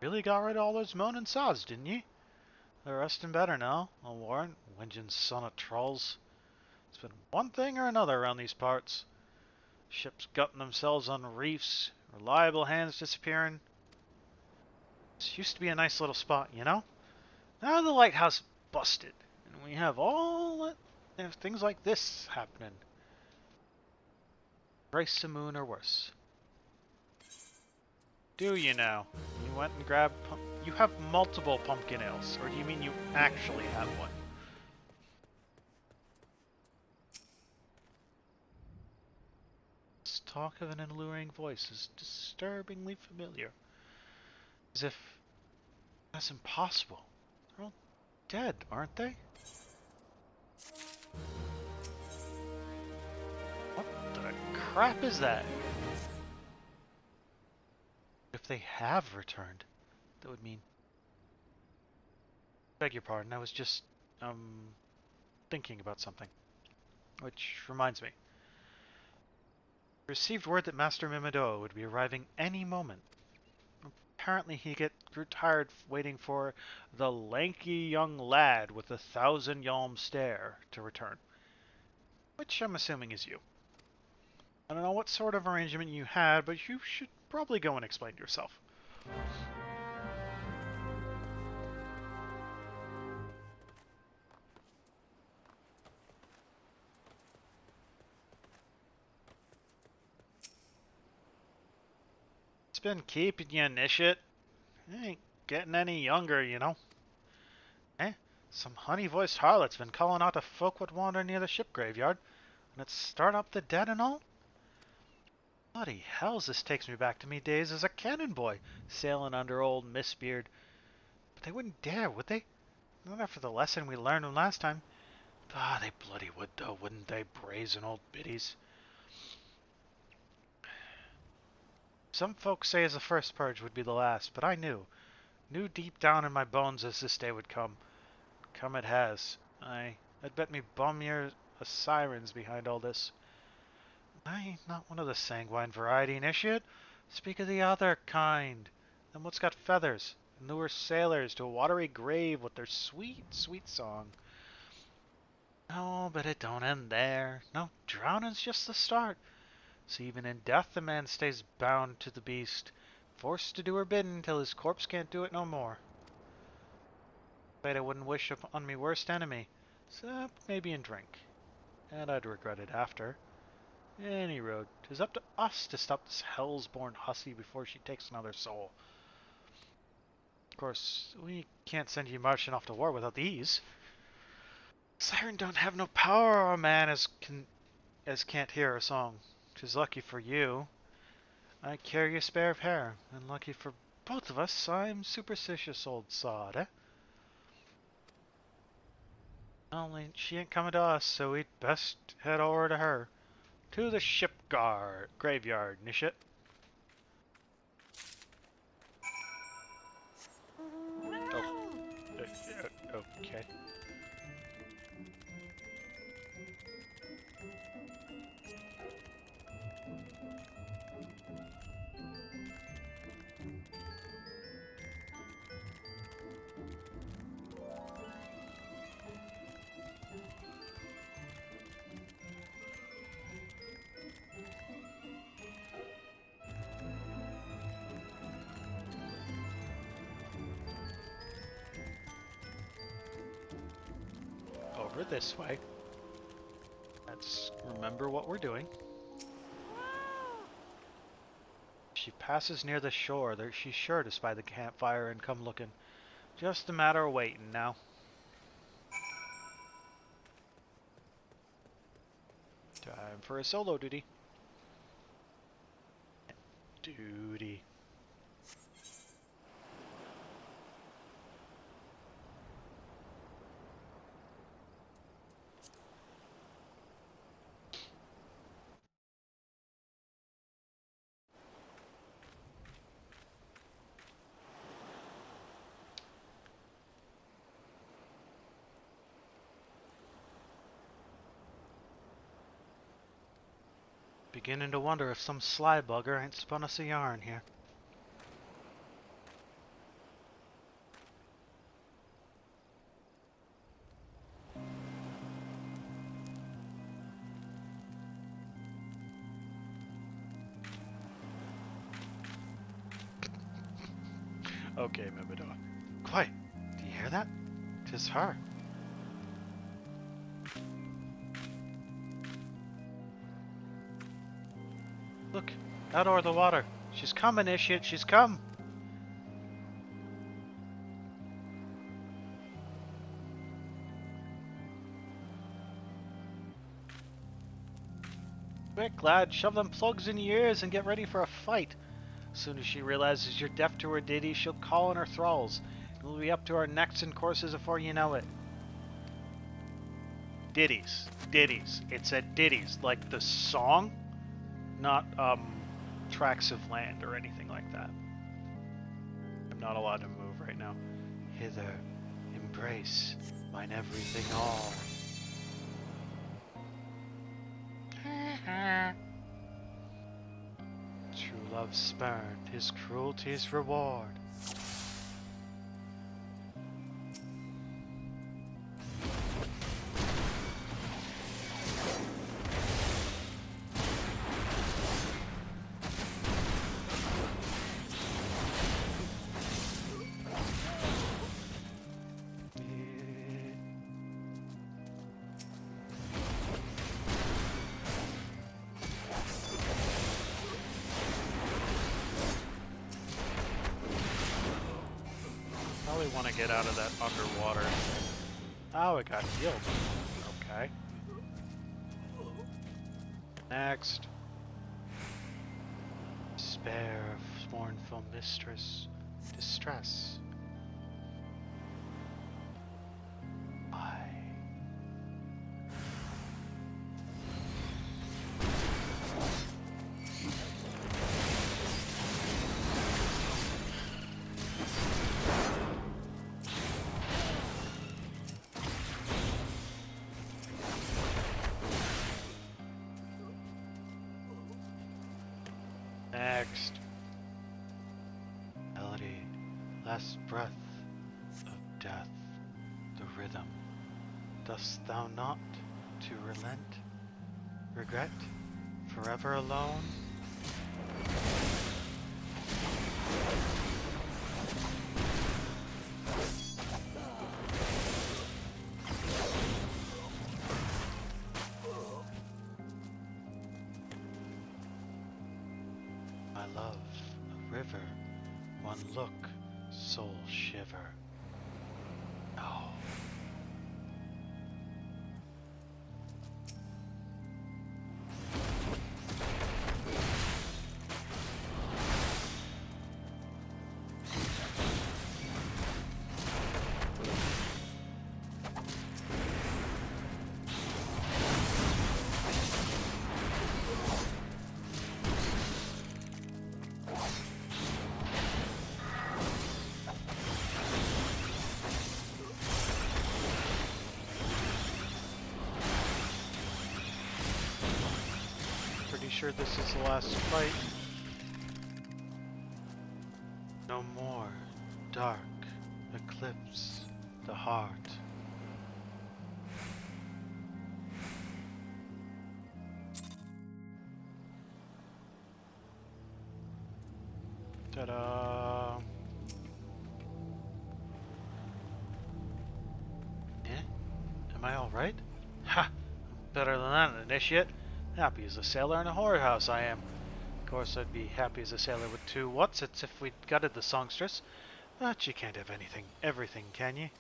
really got rid of all those moaning saws, didn't ye? They're resting better now, I'll warrant. Whinging son of trolls. It's been one thing or another around these parts. Ships gutting themselves on reefs, reliable hands disappearing. This used to be a nice little spot, you know? Now the lighthouse busted, and we have all that, things like this happening. Thrice the moon or worse. Do you now? You went and grabbed... You have multiple pumpkin ales, or do you mean you actually have one? This talk of an alluring voice is disturbingly familiar. As if that's impossible. They're all dead, aren't they? What the crap is that? If they have returned, that would mean... Beg your pardon, I was just, thinking about something. Which reminds me. I received word that Master Miqo'te would be arriving any moment. Apparently he grew tired waiting for the lanky young lad with the 1,000-yalm stare to return. Which I'm assuming is you. I don't know what sort of arrangement you had, but you should probably go and explain yourself. It's been keeping you initiate. You ain't getting any younger, you know. Eh? Some honey-voiced harlot's been calling out to folk what wander near the ship graveyard, and it's stirred up the dead and all. Bloody hells, this takes me back to me days as a cannon boy, sailing under old Mistbeard. But they wouldn't dare, would they? Not after the lesson we learned them last time. Ah, they bloody would though, wouldn't they, brazen old biddies? Some folks say as the first purge would be the last, but I knew deep down in my bones as this day would come. Come it has. I'd bet me bum you're a siren's behind all this. I ain't not one of the sanguine variety, initiate. Speak of the other kind. Them what's got feathers, and lure sailors to a watery grave with their sweet, sweet song. No, but it don't end there. No, drowning's just the start. So even in death the man stays bound to the beast, forced to do her bidding till his corpse can't do it no more. Fate I wouldn't wish upon me worst enemy, except maybe in drink. And I'd regret it after. Any road, 'tis up to us to stop this hell's-born hussy before she takes another soul. Of course, we can't send you marching off to war without these. Siren don't have no power o'er a man as can't hear her song. 'Tis lucky for you I carry a spare of hair, and lucky for both of us I'm superstitious old sod, eh? Only she ain't coming to us, so we'd best head over to her. To the ship graveyard, Nishit. Oh, okay. Over this way. Let's remember what we're doing. If she passes near the shore, she's sure to spy the campfire and come looking. Just a matter of waiting now. Time for a solo duty. Duty. Beginning to wonder if some sly bugger ain't spun us a yarn here. Okay, Miqo'te. Quiet! Do you hear that? 'Tis her. Look, out o'er the water. She's come, initiate, she's come! Quick, lad, shove them plugs in your ears and get ready for a fight. As soon as she realizes you're deaf to her ditty, she'll call in her thralls. We'll be up to our necks in courses before you know it. Ditties. Ditties. It said ditties, like the song, not, tracts of land or anything like that. I'm not allowed to move right now. Hither, embrace mine everything all. True love spurned, his cruelty's reward. Probably want to get out of that underwater. Oh, it got healed. Okay. Next. Spare of mournful mistress, distress. Why? Next. Melody, last breath of death, the rhythm. Dost thou not to relent? Regret? Forever alone? My love, a river, one look, soul shiver. No. Pretty sure this is the last fight. No more dark eclipse the heart. Ta-da! Eh? Am I alright? Ha! Better than that, initiate. Happy as a sailor in a whorehouse I am. Of course I'd be happy as a sailor with two whatsits if we'd gutted the songstress. But you can't have everything, can ye?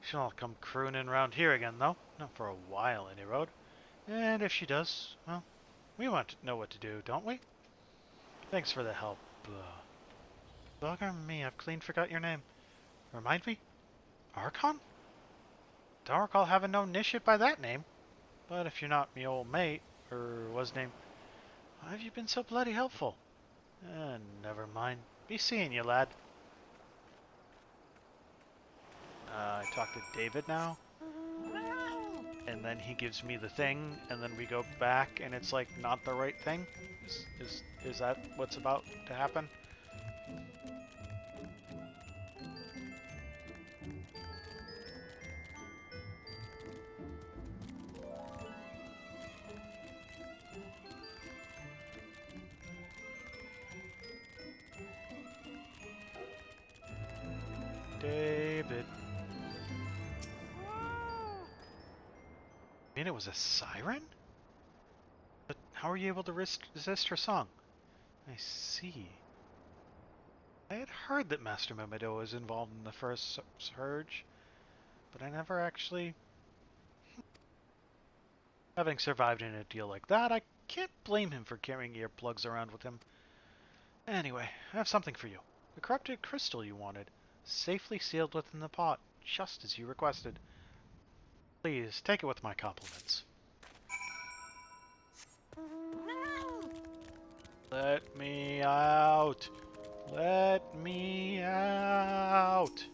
She'll not come crooning round here again, though. Not for a while, any road. And if she does, well, we want to know what to do, don't we? Thanks for the help. Bugger me, I've clean forgot your name. Remind me? Archon? Don't recall having no initiate by that name. But if you're not me old mate, or was named, why have you been so bloody helpful? Never mind. Be seeing you, lad. I talk to David now. And then he gives me the thing, and then we go back, and it's like not the right thing? Is that what's about to happen? David. I mean, it was a siren? But how were you able to resist her song? I see. I had heard that Master Miqo'te was involved in the first surge, but I never actually... Having survived in a deal like that, I can't blame him for carrying earplugs around with him. Anyway, I have something for you. The corrupted crystal you wanted, safely sealed within the pot, just as you requested. Please, take it with my compliments. Let me out! Let me out!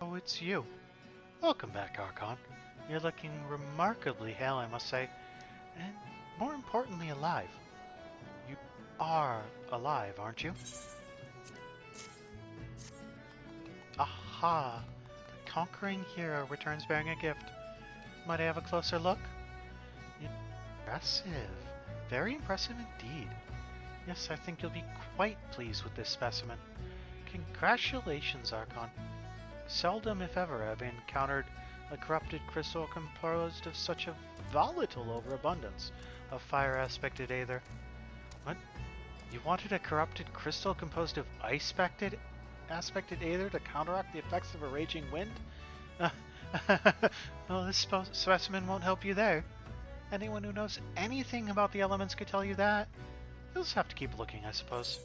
Oh, it's you. Welcome back, Archon. You're looking remarkably hale, I must say. And more importantly, alive. You are alive, aren't you? Aha! The conquering hero returns bearing a gift. Might I have a closer look? Impressive. Very impressive indeed. Yes, I think you'll be quite pleased with this specimen. Congratulations, Archon. Seldom, if ever, have I encountered a corrupted crystal composed of such a volatile overabundance of fire-aspected aether. What? You wanted a corrupted crystal composed of ice-aspected aether to counteract the effects of a raging wind? Well, this specimen won't help you there. Anyone who knows anything about the elements could tell you that. You'll just have to keep looking, I suppose.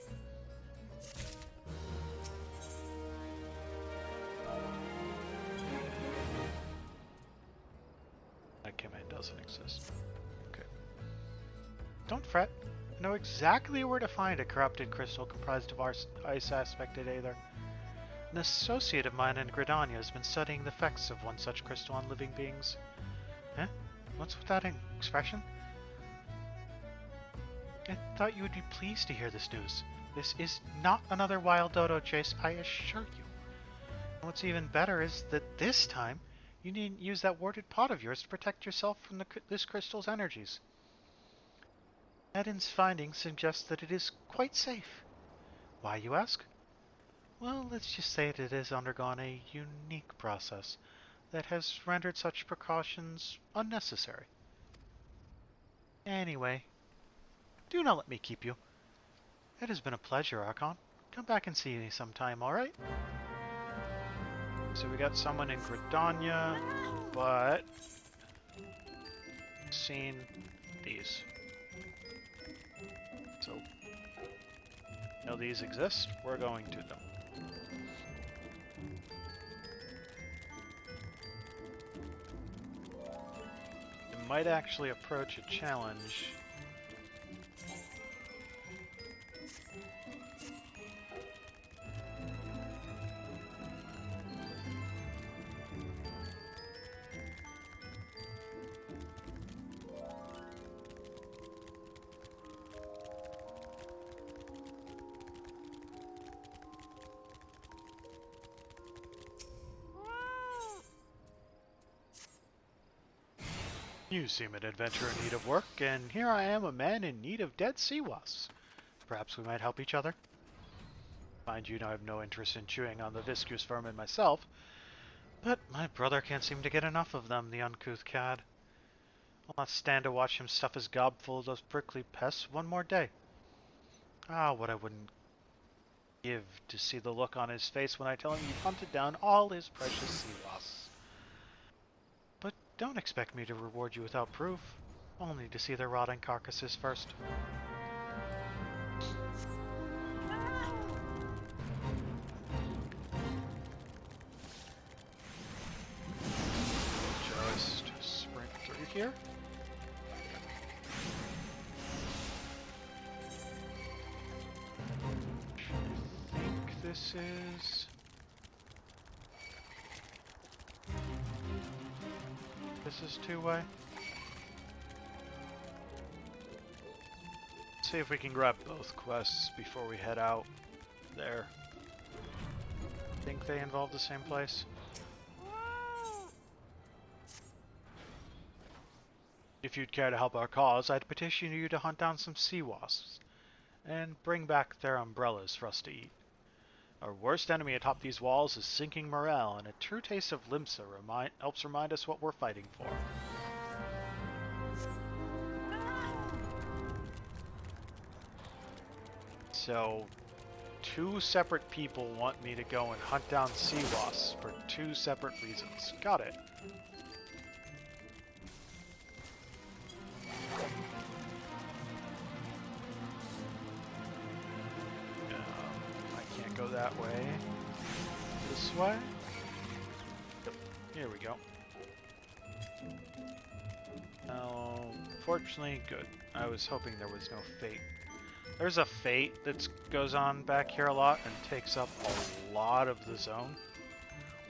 That command doesn't exist. Okay. Don't fret. I know exactly where to find a corrupted crystal comprised of ice-aspected aether. An associate of mine in Gridania has been studying the effects of one such crystal on living beings. Huh? What's with that expression? I thought you would be pleased to hear this news. This is not another wild dodo chase, I assure you. And what's even better is that this time, you needn't use that warded pot of yours to protect yourself from this crystal's energies. Eden's findings suggest that it is quite safe. Why, you ask? Well, let's just say that it has undergone a unique process that has rendered such precautions unnecessary. Anyway, do not let me keep you. It has been a pleasure, Archon. Come back and see me sometime, alright? So we got someone in Gridania, but seen these. So, know these exist, we're going to them. It might actually approach a challenge. You seem an adventurer in need of work, and here I am, a man in need of dead sea wasps. Perhaps we might help each other? Mind you, I have no interest in chewing on the viscous vermin myself, but my brother can't seem to get enough of them, the uncouth cad. I'll not stand to watch him stuff his gob full of those prickly pests one more day. Ah, what I wouldn't give to see the look on his face when I tell him you've hunted down all his precious sea wasps. But don't expect me to reward you without proof. Only to see their rotting carcasses first. Just sprint through here. this is... This is two-way. See if we can grab both quests before we head out there. Think they involve the same place? If you'd care to help our cause, I'd petition you to hunt down some sea wasps and bring back their umbrellas for us to eat. Our worst enemy atop these walls is sinking morale, and a true taste of Limsa helps remind us what we're fighting for. So, two separate people want me to go and hunt down sea wasps for two separate reasons. Got it. I can't go that way. This way? Yep. Here we go. Fortunately, good. I was hoping there was no fate. There's a fate that goes on back here a lot and takes up a lot of the zone,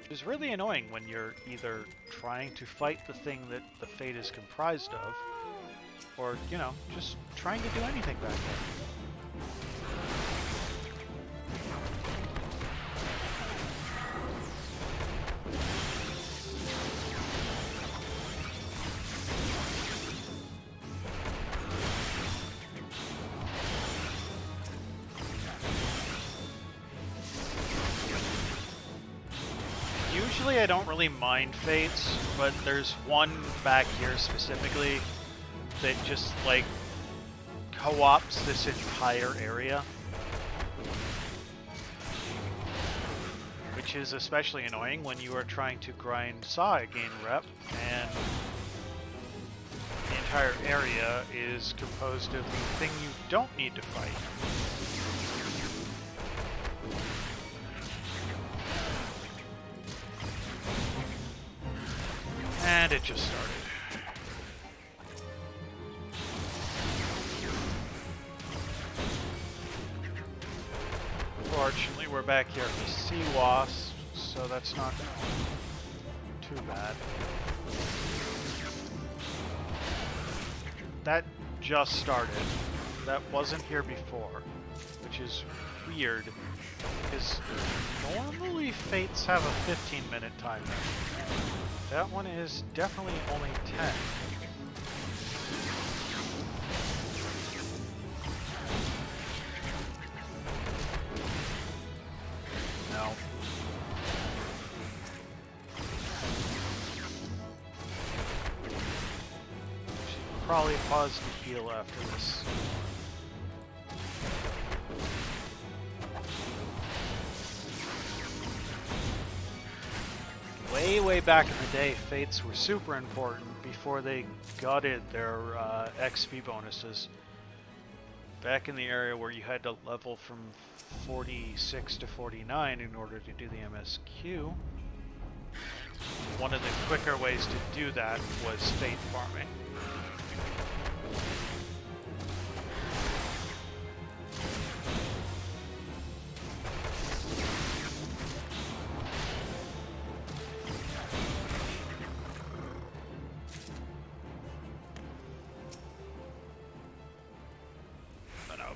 which is really annoying when you're either trying to fight the thing that the fate is comprised of, or, you know, just trying to do anything back there. Usually I don't really mind fates, but there's one back here specifically that just, like, co-ops this entire area. Which is especially annoying when you are trying to grind Saw gain rep, and the entire area is composed of the thing you don't need to fight. And it just started. Fortunately, we're back here for sea wasps, so that's not too bad. That just started. That wasn't here before, which is weird, because normally fates have a 15-minute timer. That one is definitely only 10. No. Should probably pause to heal after this. Way back in the day, fates were super important before they gutted their XP bonuses. Back in the area where you had to level from 46 to 49 in order to do the MSQ, one of the quicker ways to do that was fate farming.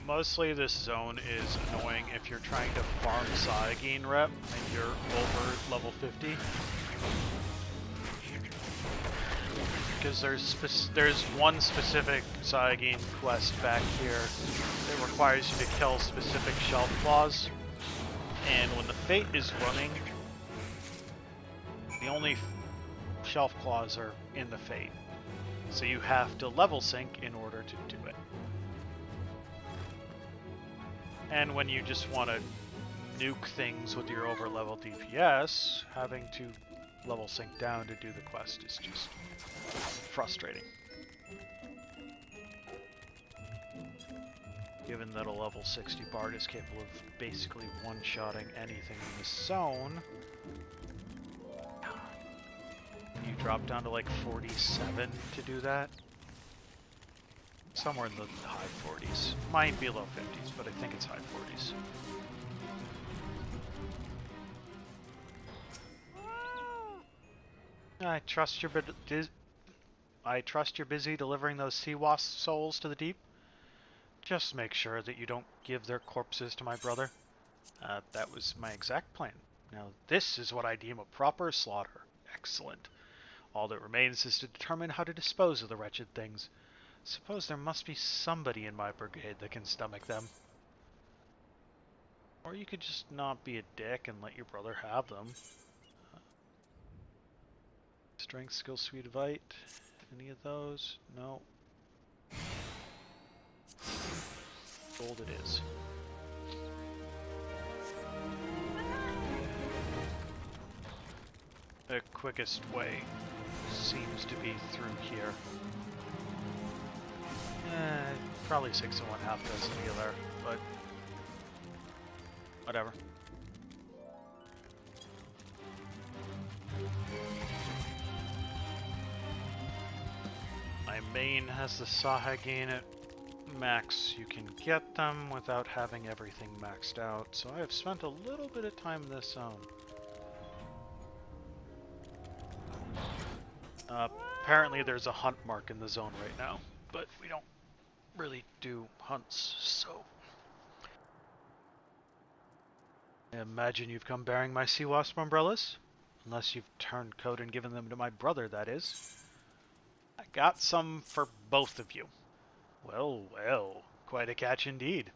Mostly this zone is annoying if you're trying to farm Saw gain rep and you're over level 50. Because there's one specific Saw gain quest back here that requires you to kill specific shelf claws. And when the fate is running, the only shelf claws are in the fate. So you have to level sync in order to do it. And when you just want to nuke things with your over-level DPS, having to level sync down to do the quest is just frustrating. Given that a level 60 Bard is capable of basically one-shotting anything in this zone, you drop down to like 47 to do that. Somewhere in the high 40s. Might be low 50s, but I think it's high 40s. I trust you're I trust you're busy delivering those sea wasp souls to the deep. Just make sure that you don't give their corpses to my brother. That was my exact plan. Now this is what I deem a proper slaughter. Excellent. All that remains is to determine how to dispose of the wretched things. Suppose there must be somebody in my brigade that can stomach them. Or you could just not be a dick and let your brother have them. Strength, skill, speed, fight. Any of those? No. Gold it is. The quickest way seems to be through here. Probably 6 and 1/2 dozen to get there, but whatever. My main has the Sahagin at max. You can get them without having everything maxed out, so I have spent a little bit of time in this zone. Apparently there's a hunt mark in the zone right now, but we don't really do hunts, so... I imagine you've come bearing my sea wasp umbrellas? Unless you've turned coat and given them to my brother, that is. I got some for both of you. Well, well, quite a catch indeed.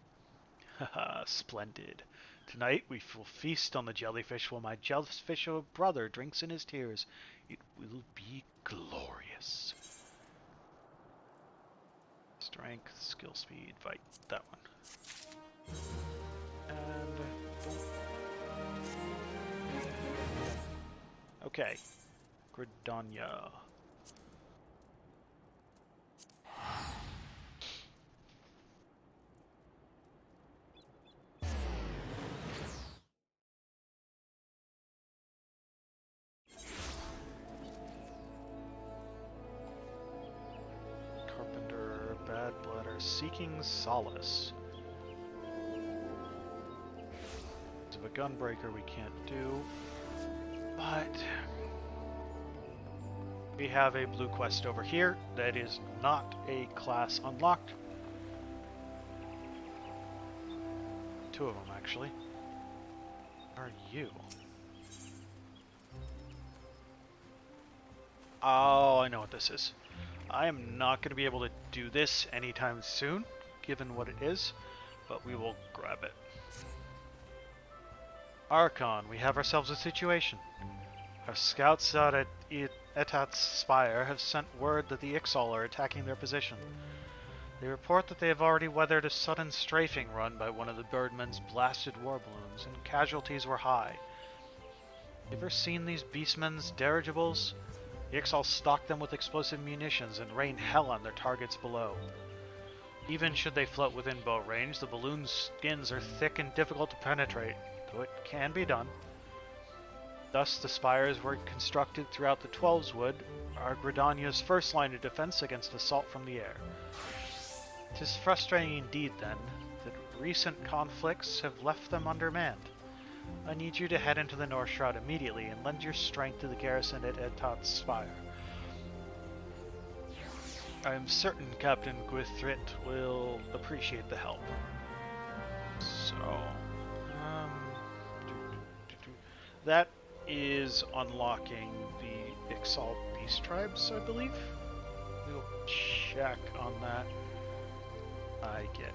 Haha, splendid. Tonight we will feast on the jellyfish while my jellyfish brother drinks in his tears. It will be glorious. Strength, skill, speed, fight. That one. And... okay. Gridania. Carpenter, bad bladder, seeking solace. Of a gunbreaker we can't do, but we have a blue quest over here that is not a class unlocked. 2 of them actually. Are you? Oh, I know what this is. I am not going to be able to do this anytime soon, given what it is, but we will grab it. Archon, we have ourselves a situation. Our scouts out at Etat's Spire have sent word that the XIV are attacking their position. They report that they have already weathered a sudden strafing run by one of the Birdmen's blasted war balloons, and casualties were high. You ever seen these Beastmen's dirigibles? The XIV stock them with explosive munitions and rain hell on their targets below. Even should they float within bow range, the balloon's skins are thick and difficult to penetrate, though it can be done. Thus, the spires were constructed throughout the Twelves Wood, are Gridania's first line of defense against assault from the air. 'Tis frustrating indeed, then, that recent conflicts have left them undermanned. I need you to head into the North Shroud immediately and lend your strength to the garrison at Etat's Spire. I am certain Captain Gwithrit will appreciate the help. So, that is unlocking the XIV Beast Tribes, I believe. We'll check on that. I get